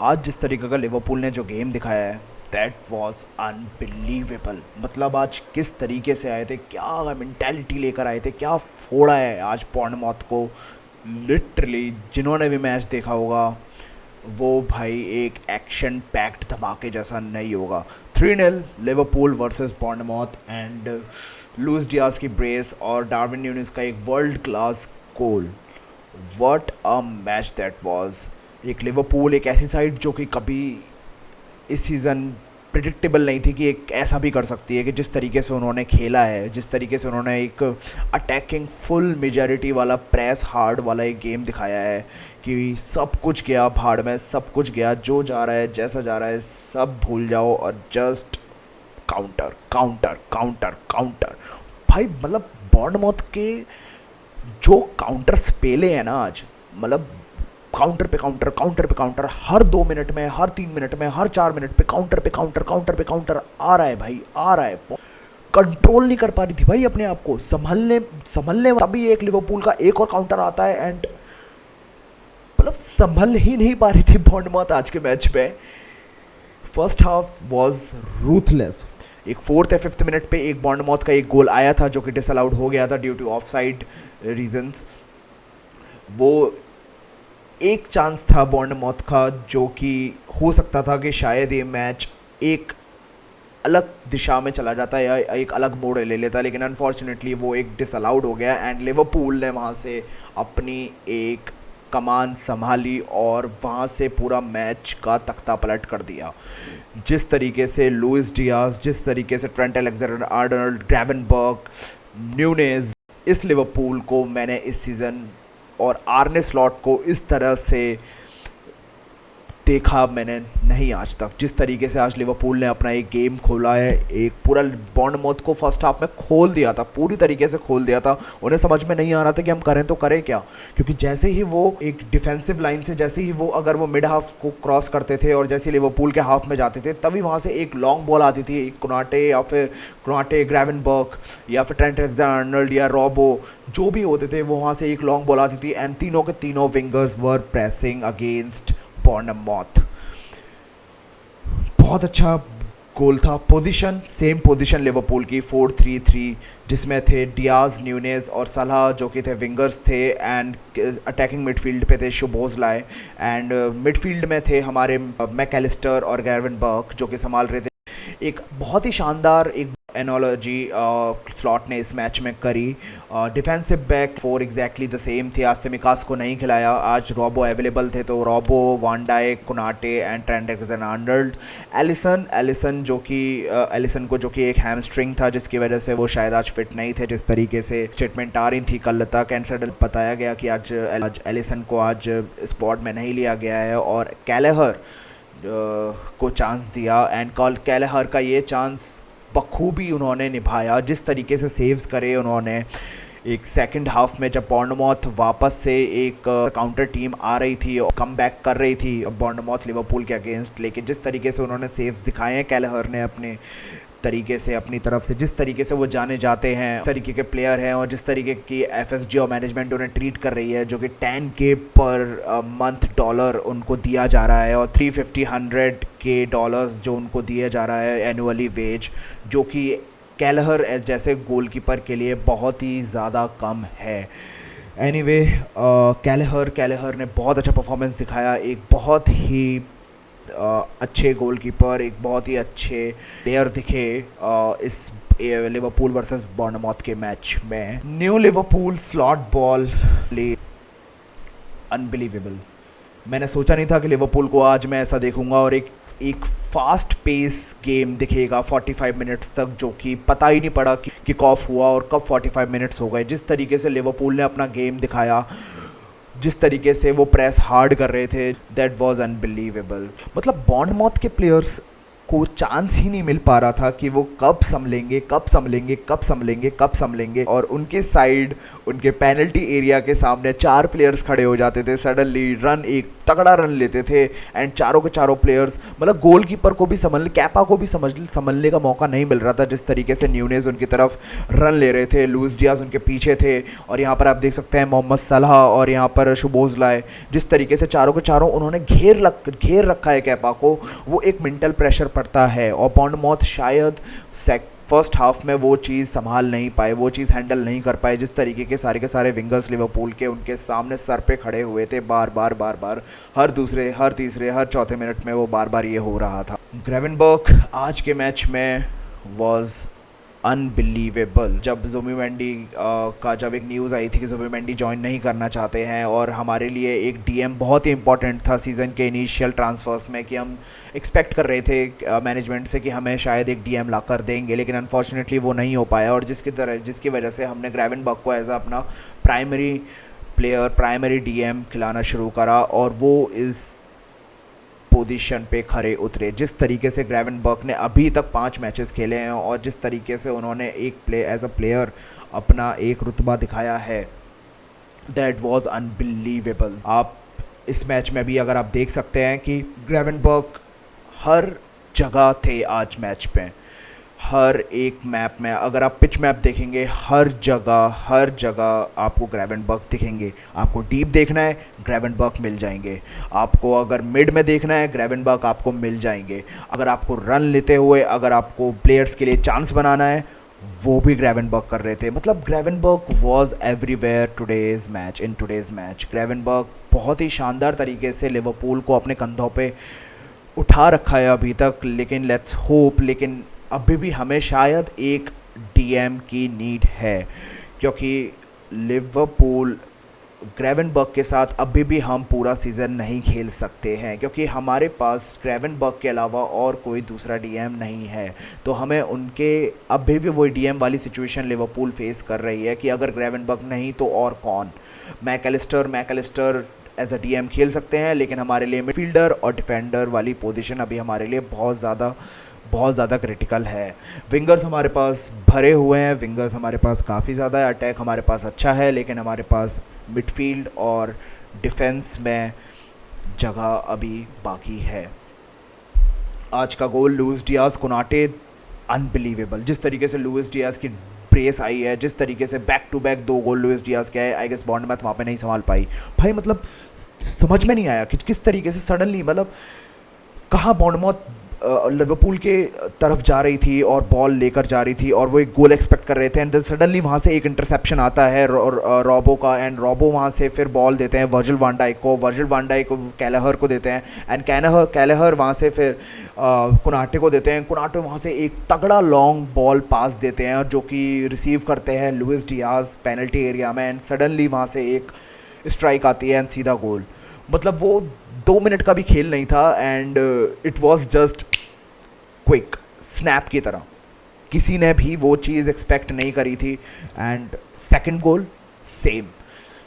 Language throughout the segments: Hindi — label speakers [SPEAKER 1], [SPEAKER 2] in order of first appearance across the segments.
[SPEAKER 1] आज जिस तरीके का लिवरपूल ने जो गेम दिखाया है दैट वाज अनबिलीवेबल। मतलब आज किस तरीके से आए थे, क्या मेंटालिटी लेकर आए थे, क्या फोड़ा है आज बॉर्नमouth को। लिटरली जिन्होंने भी मैच देखा होगा वो भाई एक एक्शन पैक्ड धमाके जैसा नहीं होगा। 3-0 Liverpool versus Bournemouth and Luis Diaz की ब्रेस और डार्विन न्यूनेस का एक world class goal. What a match that was. एक लिवरपूल एक ऐसी साइड जो कि कभी इस सीज़न प्रिडिक्टेबल नहीं थी कि एक ऐसा भी कर सकती है कि जिस तरीके से उन्होंने खेला है, जिस तरीके से उन्होंने एक अटैकिंग फुल मेजॉरिटी वाला प्रेस हार्ड वाला एक गेम दिखाया है कि सब कुछ गया भाड़ में, सब कुछ गया, जो जा रहा है जैसा जा रहा है सब भूल जाओ और just counter counter counter counter. भाई मतलब बॉर्नमouth के जो काउंटर्स पेले हैं ना आज, मतलब काउंटर पे काउंटर, काउंटर पे काउंटर, हर 2 मिनट में, हर 3 मिनट में, हर 4 मिनट पे काउंटर पे काउंटर, काउंटर पे काउंटर आ रहा है भाई, आ रहा है। कंट्रोल नहीं कर पा रही थी भाई अपने आप को, संभलने संभलने तभी एक लिवरपूल का एक और काउंटर आता है एंड मतलब संभल ही नहीं पा रही थी बॉर्नमouth आज के मैच में। First half was ruthless. एक 4th या 5th मिनट पे एक बॉर्नमouth का एक गोल आया था जो कि डिसअलाउड हो गया था ड्यू टू ऑफसाइड रीजंस। वो एक चांस था बॉर्नमouth का जो कि हो सकता था कि शायद ये मैच एक अलग दिशा में चला जाता या एक अलग मोड़ ले लेता, लेकिन अनफॉर्चुनेटली वो एक डिसअलाउड हो गया एंड लिवरपूल ने वहाँ से अपनी एक कमान संभाली और वहाँ से पूरा मैच का तख्ता पलट कर दिया। जिस तरीके से लुइस डियाज, जिस तरीके से ट्रेंट अलेक्जेंडर-आर्नोल्ड, ग्रेवेनबर्ग, न्यूनेस, इस लिवरपूल को मैंने इस सीज़न और आर्ने स्लॉट को इस तरह से देखा मैंने नहीं आज तक। जिस तरीके से आज लिवरपूल ने अपना एक गेम खोला है, एक पूरा बॉर्नमouth को फर्स्ट हाफ में खोल दिया था, पूरी तरीके से खोल दिया था। उन्हें समझ में नहीं आ रहा था कि हम करें तो करें क्या, क्योंकि जैसे ही वो एक डिफेंसिव लाइन से जैसे ही वो अगर वो मिड हाफ को क्रॉस करते थे और जैसे लिवरपूल के हाफ में जाते थे तभी वहाँ से एक लॉन्ग बॉल आती थी, कोनाटे या फिर कोनाटे, ग्रेवेनबर्ग या फिर ट्रेंट अलेक्जेंडर-आर्नोल्ड या रॉबो, जो भी होते थे वो वहाँ से एक लॉन्ग बॉल आती थी एंड तीनों के तीनों विंगर्स वर प्रेसिंग अगेंस्ट बॉर्नमouth। बहुत अच्छा गोल था। पोजीशन सेम पोजीशन लिवरपूल की 4-3-3 जिसमें थे डियाज, न्यूनेस और सलाह जो कि थे विंगर्स थे एंड अटैकिंग मिडफील्ड पे थे शुबोज़लाई एंड मिडफील्ड में थे हमारे मैकएलिस्टर और ग्रेवेनबर्ग जो कि संभाल रहे थे। एक बहुत ही शानदार एक एनोलॉजी स्लॉट ने इस मैच में करी। Defensive back 4 exactly the same थे। आज सेमिकास को नहीं खिलाया, आज रॉबो अवेलेबल थे तो Robo, van Dijk, Konate and Trent Alexander Arnold. Alisson जो कि एलिसन को जो कि एक हैमस्ट्रिंग था जिसकी वजह से वो शायद आज फिट नहीं थे। जिस तरीके से स्टेटमेंट आ रही थी कल तक एंड बताया गया कि आज एलिसन को आज स्क्वाड में नहीं लिया गया है और कैलेहर को चांस दिया एंड कैलेहर का ये चांस बखूबी उन्होंने निभाया। जिस तरीके से सेव्स करे उन्होंने एक सेकंड हाफ में जब बॉर्नमouth वापस से एक काउंटर टीम आ रही थी और कम बैक कर रही थी बॉर्नमouth लिवरपूल के अगेंस्ट, लेकिन जिस तरीके से उन्होंने सेव्स दिखाए हैं कैलेहर ने अपने तरीके से अपनी तरफ से, जिस तरीके से वो जाने जाते हैं, इस तरीके के प्लेयर हैं और जिस तरीके की एफएसजी और मैनेजमेंट उन्हें ट्रीट कर रही है जो कि 10K पर मंथ डॉलर उनको दिया जा रहा है और 350-100K डॉलर्स जो उनको दिया जा रहा है एनुअली वेज, जो कि कैलेहर जैसे गोलकीपर के लिए बहुत ही ज़्यादा कम है। एनीवे कैलेहर ने बहुत अच्छा परफॉर्मेंस दिखाया, एक बहुत ही अच्छे गोलकीपर, एक बहुत ही अच्छे प्लेयर दिखे इस लिवरपूल वर्सेस बॉर्नमouth के मैच में। New Liverpool slot ball unbelievable. मैंने सोचा नहीं था कि लिवरपूल को आज मैं ऐसा देखूंगा और एक फास्ट पेस गेम दिखेगा 45 मिनट्स तक, जो कि पता ही नहीं पड़ा कि किक ऑफ हुआ और कब 45 मिनट्स हो गए। जिस तरीके से लिवरपूल ने अपना गेम दिखाया, जिस तरीके से वो प्रेस हार्ड कर रहे थे, दैट वाज अनबिलीवेबल। मतलब बॉर्नमouth के प्लेयर्स को चांस ही नहीं मिल पा रहा था कि वो कब संभलेंगे, कब संभलेंगे, कब संभलेंगे, कब संभलेंगे। और उनके साइड, उनके पेनल्टी एरिया के सामने 4 प्लेयर्स खड़े हो जाते थे, सडनली रन, एक तगड़ा रन लेते थे एंड चारों के चारों प्लेयर्स, मतलब गोलकीपर को भी कैपा को भी संभलने का मौका नहीं मिल रहा था। जिस तरीके से न्यूनेज उनकी तरफ रन ले रहे थे, लुइस डियाज उनके पीछे थे, और यहाँ पर आप देख सकते हैं मोहम्मद सलाह और यहाँ पर शुबोजलाय, जिस तरीके से चारों के चारों उन्होंने घेर रखा है कैपा को, वो एक मेंटल प्रेशर पड़ता है। और बॉर्नमouth शायद फर्स्ट हाफ में वो चीज़ संभाल नहीं पाए, वो चीज़ हैंडल नहीं कर पाए। जिस तरीके के सारे विंगर्स लिवरपूल के उनके सामने सर पे खड़े हुए थे, बार बार हर दूसरे, हर तीसरे, हर चौथे मिनट में वो बार ये हो रहा था। ग्रेवेनबर्ग आज के मैच में वॉज अनबिलीवेबल। जब जुबिमेंडी का जब एक न्यूज़ आई थी कि जुबिमेंडी ज्वाइन नहीं करना चाहते हैं, और हमारे लिए एक डीएम बहुत ही इंपॉर्टेंट था सीज़न के इनिशियल ट्रांसफर्स में, कि हम एक्सपेक्ट कर रहे थे मैनेजमेंट से कि हमें शायद एक डीएम ला कर देंगे, लेकिन अनफॉर्चुनेटली वो नहीं हो पाया। और जिसकी वजह से हमने ग्रेवेनबर्ग को एज अपना प्राइमरी प्लेयर, प्राइमरी डीएम खिलाना शुरू करा, और वो इस पोजीशन पे खड़े उतरे। जिस तरीके से ग्रेवेनबर्ग ने अभी तक 5 मैचेस खेले हैं, और जिस तरीके से उन्होंने एज अ प्लेयर अपना एक रुतबा दिखाया है, दैट वाज अनबिलीवेबल। आप इस मैच में भी अगर आप देख सकते हैं कि ग्रेवेनबर्ग हर जगह थे आज मैच पे, हर एक मैप में। अगर आप पिच मैप देखेंगे, हर जगह आपको ग्रेवेनबर्ग दिखेंगे। आपको डीप देखना है, ग्रेवेनबर्ग मिल जाएंगे। आपको अगर मिड में देखना है, ग्रेवेनबर्ग आपको मिल जाएंगे। अगर आपको रन लेते हुए, अगर आपको प्लेयर्स के लिए चांस बनाना है, वो भी ग्रेवेनबर्ग कर रहे थे। मतलब Gravenberch was everywhere in today's match. Gravenberch बहुत ही शानदार तरीके से लिवरपूल को अपने कंधों पे उठा रखा है अभी तक, लेकिन लेट्स होप, लेकिन अभी भी हमें शायद एक डीएम की नीड है, क्योंकि लिवरपूल ग्रेवेनबर्ग के साथ अभी भी हम पूरा सीज़न नहीं खेल सकते हैं, क्योंकि हमारे पास ग्रेवेनबर्ग के अलावा और कोई दूसरा डीएम नहीं है। तो हमें उनके अभी भी वही डीएम वाली सिचुएशन लिवरपूल फेस कर रही है कि अगर ग्रेवेनबर्ग नहीं तो और कौन। मैकलिस्टर एज अ डीएम खेल सकते हैं, लेकिन हमारे लिए मिडफील्डर और डिफेंडर वाली पोजीशन अभी हमारे लिए बहुत ज़्यादा क्रिटिकल है। विंगर्स हमारे पास भरे हुए हैं, विंगर्स हमारे पास काफ़ी ज़्यादा है, अटैक हमारे पास अच्छा है, लेकिन हमारे पास मिडफील्ड और डिफेंस में जगह अभी बाकी है। आज का goal Luis Diaz Konate, unbelievable. जिस तरीके से लुइस डियाज की ब्रेस आई है, जिस तरीके से back to back 2 goal Luis Diaz के है, आई गेस बॉर्नमouth वहाँ पे नहीं संभाल पाई। भाई मतलब समझ में नहीं आया कि किस तरीके से सडनली, मतलब कहाँ बॉर्नमouth लिवरपूल के तरफ जा रही थी और बॉल लेकर जा रही थी, और वो एक गोल एक्सपेक्ट कर रहे थे, एंड देन सडनली वहाँ से एक इंटरसेप्शन आता है रॉबो का, एंड रॉबो वहाँ से फिर बॉल देते हैं वर्जिल वान डाइक को कैलेहर को देते हैं, एंड कैलेहर वहाँ से फिर कोनाटे को देते हैं। कोनाटे वहाँ से एक तगड़ा लॉन्ग बॉल पास देते हैं, जो कि रिसीव करते हैं लुइस डियाज पेनल्टी एरिया में, एंड सडनली वहाँ से एक स्ट्राइक आती है एंड सीधा गोल। मतलब वो 2 मिनट का भी खेल नहीं था, and it was just quick snap की तरह। किसी ने भी वो चीज़ एक्सपेक्ट नहीं करी थी। एंड सेकंड गोल सेम,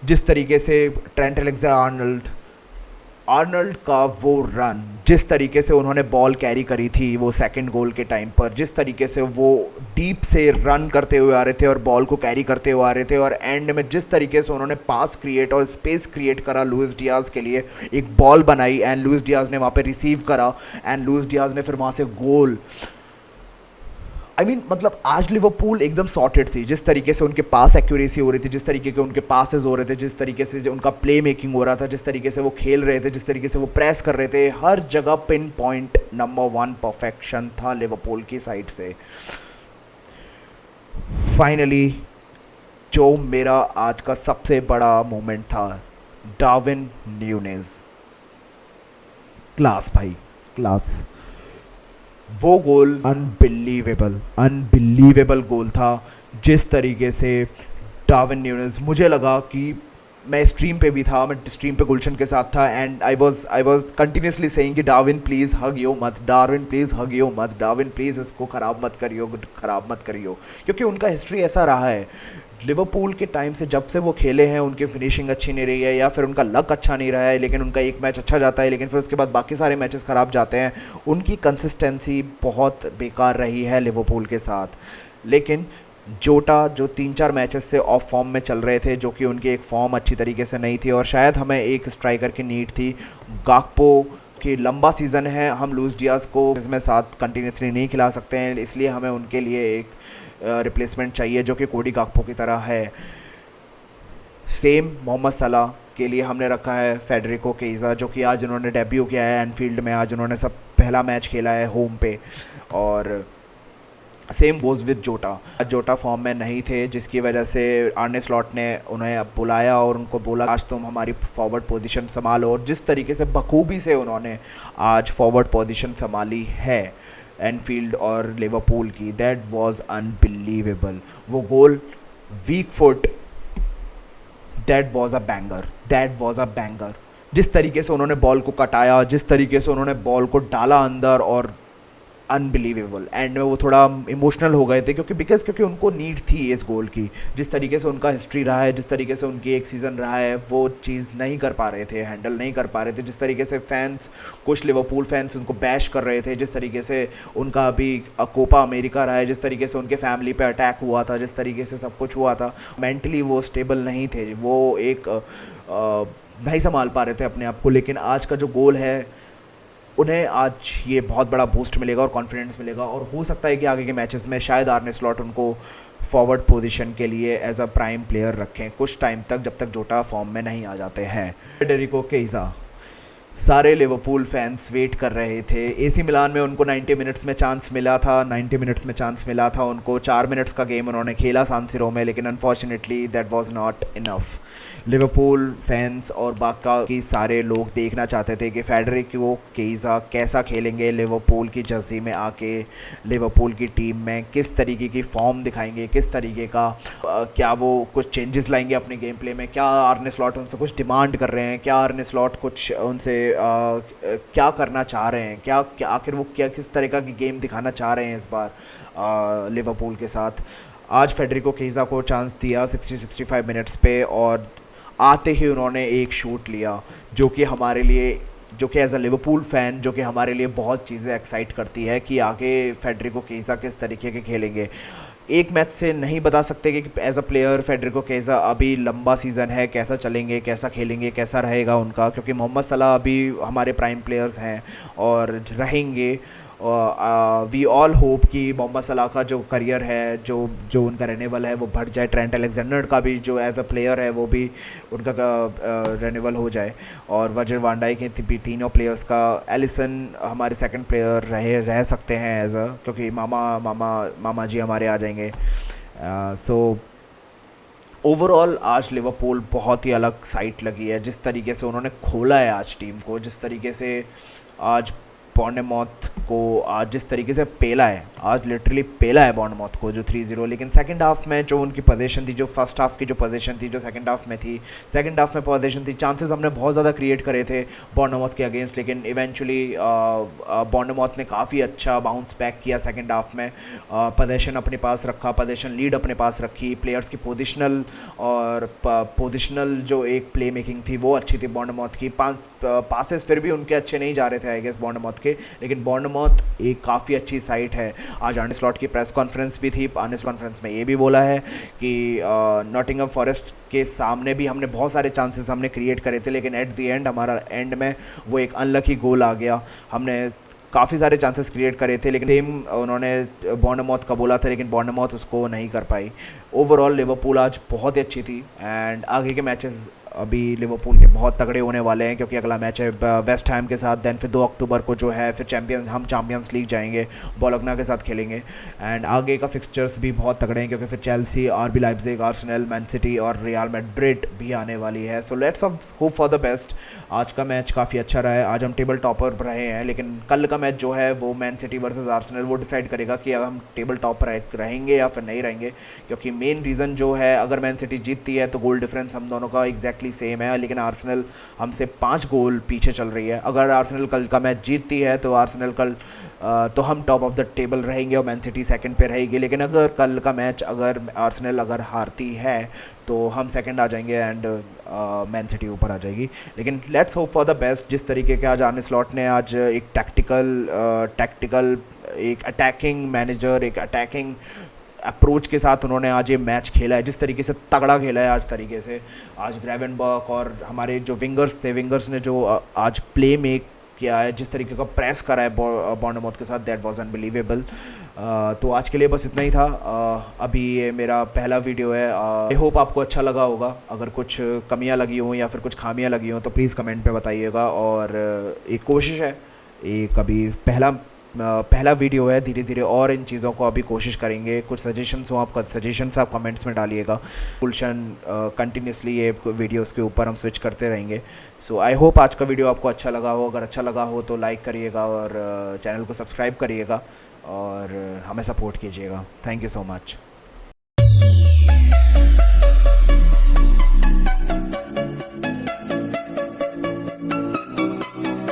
[SPEAKER 1] जिस तरीके से ट्रेंट अलेक्जेंडर आर्नल्ड का वो रन, जिस तरीके से उन्होंने बॉल कैरी करी थी वो सेकंड गोल के टाइम पर, जिस तरीके से वो डीप से रन करते हुए आ रहे थे और बॉल को कैरी करते हुए आ रहे थे, और एंड में जिस तरीके से उन्होंने पास क्रिएट और स्पेस क्रिएट करा लुइस डियाज के लिए, एक बॉल बनाई एंड लुइस डियाज ने वहाँ पे रिसीव करा, एंड लुइस डियाज ने फिर वहाँ से गोल। मतलब आज लिवरपूल एकदम सॉर्टेड थी। जिस तरीके से उनके पास एक्यूरेसी हो रही थी, जिस तरीके के उनके पासेस हो रहे थे, जिस तरीके से उनका प्ले मेकिंग हो रहा था, जिस तरीके से वो खेल रहे थे, जिस तरीके से वो प्रेस कर रहे थे, हर जगह पिन पॉइंट नंबर 1 परफेक्शन था लिवरपूल की साइड से। फाइनली जो मेरा आज का सबसे बड़ा मोमेंट था, डार्विन न्यूनेज, क्लास भाई, क्लास। वो गोल अनबिलीवेबल गोल था। जिस तरीके से डार्विन न्यूनेज, मुझे लगा कि मैं स्ट्रीम पे भी था, मैं स्ट्रीम पे गुलशन के साथ था, and I was continuously saying कि डार्विन प्लीज़ हग यो मत, डार्विन प्लीज़ हग यो मत, डार्विन प्लीज़ इसको ख़राब मत करियो, ख़राब मत करियो, क्योंकि उनका हिस्ट्री ऐसा रहा है। लिवरपूल के टाइम से जब से वो खेले हैं, उनकी फिनिशिंग अच्छी नहीं रही है या फिर उनका लक अच्छा नहीं रहा है, लेकिन उनका एक मैच अच्छा जाता है लेकिन फिर उसके बाद बाकी सारे मैचेस ख़राब जाते हैं। उनकी कंसिस्टेंसी बहुत बेकार रही है लिवरपूल के साथ। लेकिन जोटा जो 3-4 मैचेस से ऑफ फॉर्म में चल रहे थे, जो कि उनकी एक फॉर्म अच्छी तरीके से नहीं थी, और शायद हमें एक स्ट्राइकर की नीड थी। गाकपो कि लंबा सीज़न है, हम लूइस डियाज को इसमें साथ कंटिन्यूसली नहीं खिला सकते हैं, इसलिए हमें उनके लिए एक रिप्लेसमेंट चाहिए जो कि कोडी गाकपो की तरह है। सेम मोहम्मद सलाह के लिए हमने रखा है फेडरिको केज़ा, जो कि आज उन्होंने डेब्यू किया है एनफील्ड में, आज उन्होंने सब पहला मैच खेला है होम पे। और सेम वोज विद जोटा, जोटा फॉर्म में नहीं थे, जिसकी वजह से आर्ने स्लॉट ने उन्हें अब बुलाया और उनको बोला आज तुम हमारी फॉरवर्ड पोजीशन संभालो, और जिस तरीके से बखूबी से उन्होंने आज फॉरवर्ड पोजीशन संभाली है एनफील्ड और लिवरपूल की, दैट वाज अनबिलीवेबल। वो goal weak foot, that was a banger, that was a banger. जिस तरीके से उन्होंने बॉल को कटाया, जिस तरीके से उन्होंने बॉल को डाला अंदर, और अनबिलीवेबल। एंड में वो थोड़ा इमोशनल हो गए थे क्योंकि उनको नीड थी इस गोल की। जिस तरीके से उनका हिस्ट्री रहा है, जिस तरीके से उनकी एक सीज़न रहा है, वो चीज़ नहीं कर पा रहे थे, हैंडल नहीं कर पा रहे थे। जिस तरीके से फैंस, कुछ लिवरपूल फैंस उनको बैश कर रहे थे, जिस तरीके से उनका अभी कोपा अमेरिका रहा है, जिस तरीके से उनके फैमिली पे अटैक हुआ था, जिस तरीके से सब कुछ हुआ था, मेंटली वो स्टेबल नहीं थे, वो एक नहीं संभाल पा रहे थे अपने आप को। लेकिन आज का जो गोल है, उन्हें आज ये बहुत बड़ा बूस्ट मिलेगा और कॉन्फिडेंस मिलेगा, और हो सकता है कि आगे के मैचेस में शायद आर्ने स्लॉट उनको फॉरवर्ड पोजीशन के लिए एज अ प्राइम प्लेयर रखें कुछ टाइम तक, जब तक जोटा फॉर्म में नहीं आ जाते हैं। फेडेरिको केज़ा, सारे लिवरपूल फैंस वेट कर रहे थे। एसी मिलान में उनको 90 मिनट्स में चांस मिला था, 90 मिनट्स में चांस मिला था उनको। 4 मिनट्स का गेम उन्होंने खेला सान सिरो में, लेकिन unfortunately that was not enough. Liverpool fans और बाकी सारे लोग देखना चाहते थे कि फेडरिको केज़ा कैसा खेलेंगे लिवरपूल की जर्सी में आके, लिवरपूल की टीम में किस तरीके की फॉर्म दिखाएंगे, किस तरीके का क्या वो कुछ चेंजेस लाएंगे अपने गेम प्ले में, क्या आर्ने स्लॉट उनसे कुछ डिमांड कर रहे हैं, क्या आर्ने स्लॉट कुछ उनसे क्या करना चाह रहे हैं, क्या आखिर वो क्या किस तरह का गेम दिखाना चाह रहे हैं इस बार लिवरपूल के साथ। आज फेडरिको केज़ा को चांस दिया 60-65 मिनट्स पे, और आते ही उन्होंने एक शूट लिया जो कि हमारे लिए, जो कि एज अ लिवरपूल फ़ैन, जो कि हमारे लिए बहुत चीज़ें एक्साइट करती है कि आगे फेडरिको केज़ा किस तरीके के खेलेंगे। एक मैच से नहीं बता सकते कि एज अ प्लेयर फेडरिको केज़ा अभी लंबा सीज़न है, कैसा चलेंगे, कैसा खेलेंगे, कैसा रहेगा उनका, क्योंकि मोहम्मद सलाह अभी हमारे प्राइम प्लेयर्स हैं और रहेंगे। वी ऑल होप कि मोहम्मद सलाह का जो करियर है, जो जो उनका रेन्यूअल है वो बढ़ जाए। ट्रेंट अलेक्जेंडर का भी जो एज अ प्लेयर है वो भी उनका रेन्यूअल हो जाए, और वर्जिल वैन डाइक के भी तीनों प्लेयर्स का। एलिसन हमारे सेकंड प्लेयर रह सकते हैं एज अ, क्योंकि मामा जी हमारे आ जाएंगे। सो ओवरऑल आज लिवरपूल बहुत ही अलग साइट लगी है, जिस तरीके से उन्होंने खोला है आज टीम को, जिस तरीके से आज बॉर्नमouth को आज जिस तरीके से पेला है, आज लिटरली पेला है बॉर्नमouth को जो 3-0। लेकिन सेकंड हाफ में जो उनकी पोजीशन थी, जो फर्स्ट हाफ की जो पोजीशन थी, जो सेकंड हाफ में थी, सेकंड हाफ में पोजीशन थी, चांसेस हमने बहुत ज़्यादा क्रिएट करे थे बॉर्नमouth के अगेंस्ट, लेकिन इवेंचुअली बॉर्नमouth ने काफ़ी अच्छा बाउंस बैक किया सेकंड हाफ में। पोजीशन अपने पास रखा, पोजीशन लीड अपने पास रखी, प्लेयर्स की पोजिशनल जो एक प्ले मेकिंग थी वो अच्छी थी बॉर्नमouth की। पासेस फिर भी उनके अच्छे नहीं जा रहे थे आई गेस बॉर्नमouth के, लेकिन बॉर्नमouth एक काफ़ी अच्छी साइट है। आज आर्ने स्लॉट की प्रेस कॉन्फ्रेंस भी थी, आर्ने कॉन्फ्रेंस में ये भी बोला है कि नॉटिंघम फॉरेस्ट के सामने भी हमने बहुत सारे चांसेस हमने क्रिएट करे थे, लेकिन एट द एंड हमारा एंड में वो एक अनलकी गोल आ गया। हमने काफ़ी सारे चांसेस क्रिएट करे थे, लेकिन सेम उन्होंने बॉर्नमouth का बोला था, लेकिन बॉर्नमouth उसको नहीं कर पाई। ओवरऑल लिवरपूल आज बहुत ही अच्छी थी, एंड आगे के मैचेस अभी लिवरपूल के बहुत तगड़े होने वाले हैं, क्योंकि अगला मैच है वेस्ट हैम के साथ, देन फिर 2 अक्टूबर को जो है फिर चैम्पियंस लीग जाएंगे, बोलोग्ना के साथ खेलेंगे। एंड आगे का फिक्सचर्स भी बहुत तगड़े हैं, क्योंकि फिर Chelsea, RB Leipzig, Arsenal, man city और रियल मैड्रिड भी आने वाली है। So let's hope for the best. आज का मैच काफ़ी अच्छा रहा है, आज हम टेबल टॉपर रहे हैं, लेकिन कल का मैच जो है वो मैन सिटी वर्सेस आर्सेनल वो डिसाइड करेगा कि अब हम टेबल टॉप रहेंगे या फिर नहीं रहेंगे, क्योंकि मेन रीज़न जो है, अगर मैन सिटी जीतती है तो गोल डिफरेंस हम दोनों का एग्जैक्टली एग्जैक्टली सेम है, लेकिन आर्सेनल हमसे 5 गोल पीछे चल रही है। अगर आर्सेनल कल का मैच जीतती है तो आर्सेनल कल तो हम टॉप ऑफ द टेबल रहेंगे और मैन सिटी सेकंड पे रहेगी। लेकिन अगर कल का मैच अगर आर्सेनल अगर हारती है तो हम सेकंड आ जाएंगे एंड मैन सिटी ऊपर आ जाएगी। लेकिन let's hope for the best. जिस तरीके के आज आर्ने स्लॉट ने आज एक टैक्टिकल एक अटैकिंग मैनेजर, एक अटैकिंग अप्रोच के साथ उन्होंने आज ये मैच खेला है, जिस तरीके से तगड़ा खेला है आज तरीके से, आज ग्रेवेनबर्ग और हमारे जो विंगर्स थे, विंगर्स ने जो आज प्ले मेक किया है, जिस तरीके का प्रेस करा है बॉर्नमouth के साथ, दैट वाज अनबिलीवेबल। तो आज के लिए बस इतना ही था। अभी ये मेरा पहला वीडियो है। आई होप आपको अच्छा लगा होगा। अगर कुछ कमियां लगी हों या फिर कुछ खामियां लगी हों तो प्लीज़ कमेंट पे बताइएगा। और एक कोशिश है, एक अभी पहला वीडियो है, धीरे धीरे और इन चीज़ों को अभी कोशिश करेंगे। कुछ सजेशंस हो आपका, सजेशंस आप कमेंट्स में डालिएगा। गुलशन कंटिन्यूसली ये वीडियोस के ऊपर हम स्विच करते रहेंगे। सो आई होप आज का वीडियो आपको अच्छा लगा हो। अगर अच्छा लगा हो तो लाइक करिएगा और चैनल को सब्सक्राइब करिएगा और हमें सपोर्ट कीजिएगा। Thank you so much.